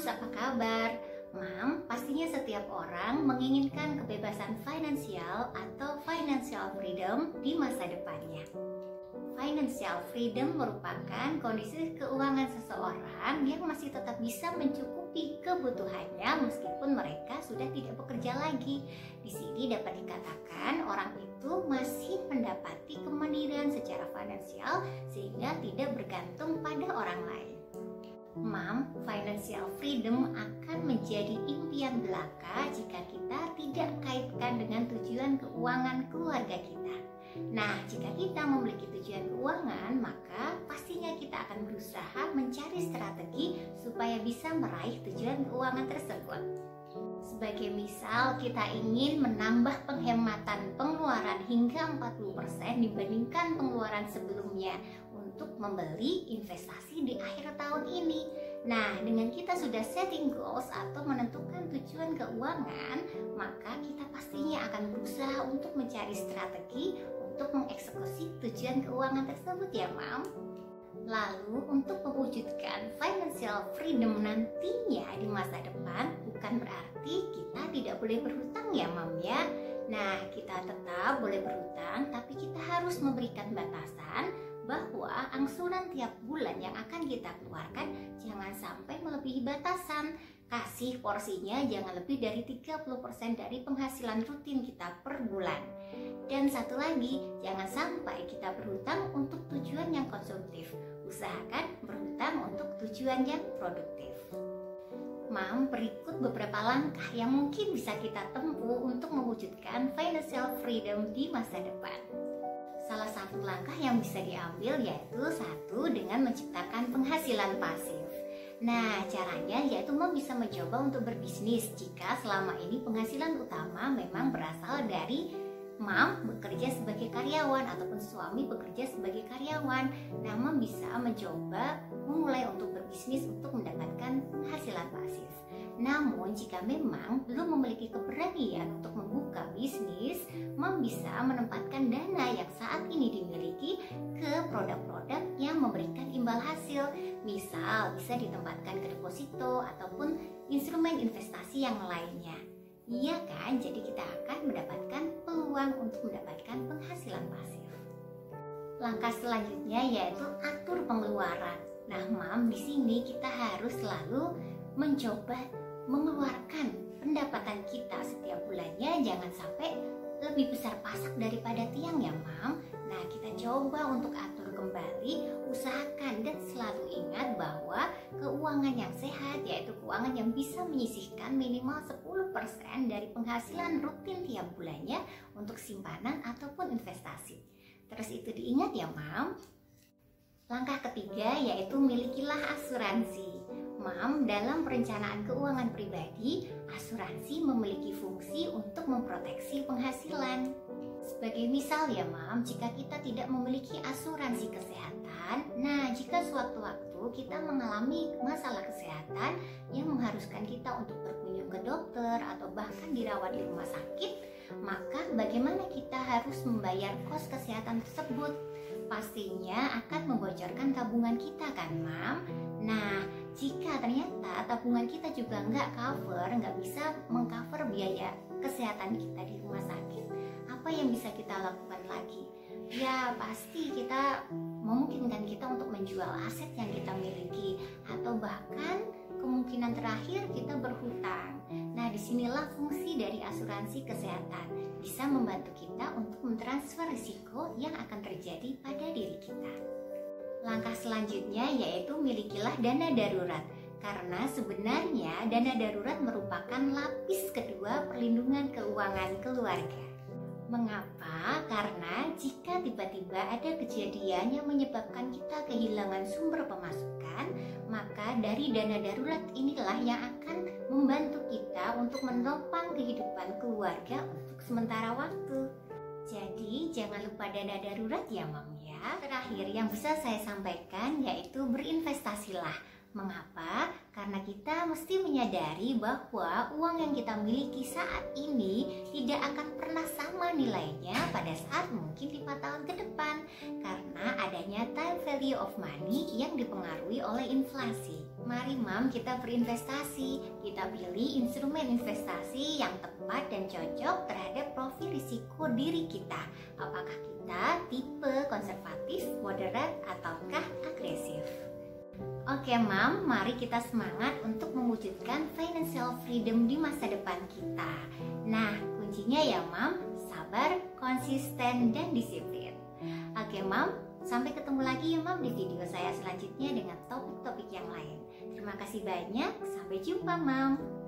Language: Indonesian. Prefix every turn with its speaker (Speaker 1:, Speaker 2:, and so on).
Speaker 1: Moms, apa kabar? Mam, pastinya setiap orang menginginkan kebebasan finansial atau financial freedom di masa depannya. Financial freedom merupakan kondisi keuangan seseorang yang masih tetap bisa mencukupi kebutuhannya meskipun mereka sudah tidak bekerja lagi. Di sini dapat dikatakan orang itu masih mendapati kemandirian secara finansial sehingga tidak bergantung pada orang lain. Mam, financial freedom akan menjadi impian belaka jika kita tidak kaitkan dengan tujuan keuangan keluarga kita. Nah, jika kita memiliki tujuan keuangan, maka pastinya kita akan berusaha mencari strategi supaya bisa meraih tujuan keuangan tersebut. Sebagai misal, kita ingin menambah penghematan pengeluaran hingga 40% dibandingkan pengeluaran sebelumnya untuk membeli investasi di akhir tahun ini. Nah, dengan kita sudah setting goals atau menentukan tujuan keuangan, maka kita pastinya akan berusaha untuk mencari strategi untuk mengeksekusi tujuan keuangan tersebut ya, Mam. Lalu untuk mewujudkan financial freedom nantinya di masa depan, bukan berarti kita tidak boleh berhutang ya, Mam ya. Nah, kita tetap boleh berhutang, tapi kita harus memberikan batasan bahwa angsuran tiap bulan yang akan kita keluarkan jangan sampai melebihi batasan. Kasih porsinya jangan lebih dari 30% dari penghasilan rutin kita per bulan. Dan satu lagi, jangan sampai kita berhutang untuk tujuan yang konsumtif. Usahakan berhutang untuk tujuan yang produktif. Mam, berikut beberapa langkah yang mungkin bisa kita tempuh untuk mewujudkan financial freedom di masa depan. Salah satu langkah yang bisa diambil yaitu satu, dengan menciptakan penghasilan pasif. Nah, caranya yaitu Mam bisa mencoba untuk berbisnis jika selama ini penghasilan utama memang berasal dari Mam bekerja sebagai karyawan ataupun suami bekerja sebagai karyawan. Nah, Mam bisa mencoba memulai untuk berbisnis untuk mendapatkan penghasilan pasif. Namun, jika memang belum memiliki keberanian untuk membuka bisnis, Mam bisa menempatkan dana yang saat ini dimiliki ke produk-produk yang memberikan imbal hasil. Misal, bisa ditempatkan ke deposito ataupun instrumen investasi yang lainnya. Iya kan? Jadi kita akan mendapatkan peluang untuk mendapatkan penghasilan pasif. Langkah selanjutnya yaitu atur pengeluaran. Nah, Mam, di sini kita harus selalu mencoba mengeluarkan pendapatan kita setiap bulannya jangan sampai lebih besar pasak daripada tiang ya, Mam. Nah, kita coba untuk atur kembali, usahakan dan selalu ingat bahwa keuangan yang sehat yaitu keuangan yang bisa menyisihkan minimal 10% dari penghasilan rutin tiap bulannya untuk simpanan ataupun investasi. Terus itu diingat ya, Mam. Langkah ketiga yaitu milikilah asuransi. Mam, dalam perencanaan keuangan pribadi, asuransi memiliki fungsi untuk memproteksi penghasilan. Sebagai misal ya, Mam, jika kita tidak memiliki asuransi kesehatan, nah jika sewaktu-waktu kita mengalami masalah kesehatan yang mengharuskan kita untuk berkunjung ke dokter atau bahkan dirawat di rumah sakit, maka bagaimana kita harus membayar kos kesehatan tersebut? Pastinya akan membocorkan tabungan kita kan, Mam. Nah, jika ternyata tabungan kita juga nggak bisa mengcover biaya kesehatan kita di rumah sakit, apa yang bisa kita lakukan lagi? Ya, pasti kita memungkinkan kita untuk menjual aset yang kita miliki atau bahkan kemungkinan terakhir kita berhutang. Nah, disinilah fungsi dari asuransi kesehatan, bisa membantu kita untuk mentransfer risiko yang akan terjadi pada diri kita. Langkah selanjutnya yaitu milikilah dana darurat, karena sebenarnya dana darurat merupakan lapis kedua perlindungan keuangan keluarga. Mengapa? Karena jika tiba-tiba ada kejadian yang menyebabkan kita kehilangan sumber pemasukan, maka dari dana darurat inilah yang akan membantu kita untuk menopang kehidupan keluarga untuk sementara waktu. Jadi jangan lupa dana darurat ya, Mam ya. Terakhir yang bisa saya sampaikan yaitu berinvestasilah. Mengapa? Karena kita mesti menyadari bahwa uang yang kita miliki saat ini tidak akan pernah sama nilainya pada saat mungkin 5 tahun ke depan, karena adanya time value of money yang dipengaruhi oleh inflasi. Mari Mam, kita berinvestasi. Kita pilih instrumen investasi yang tepat dan cocok terhadap profil risiko diri kita. Apakah kita tipe konservatif, moderat, ataukah agresif? Oke Mam, mari kita semangat untuk mewujudkan financial freedom di masa depan kita. Nah, kuncinya ya Mam, sabar, konsisten, dan disiplin. Oke Mam, sampai ketemu lagi ya Mam di video saya selanjutnya dengan topik-topik yang lain. Terima kasih banyak, sampai jumpa Mam.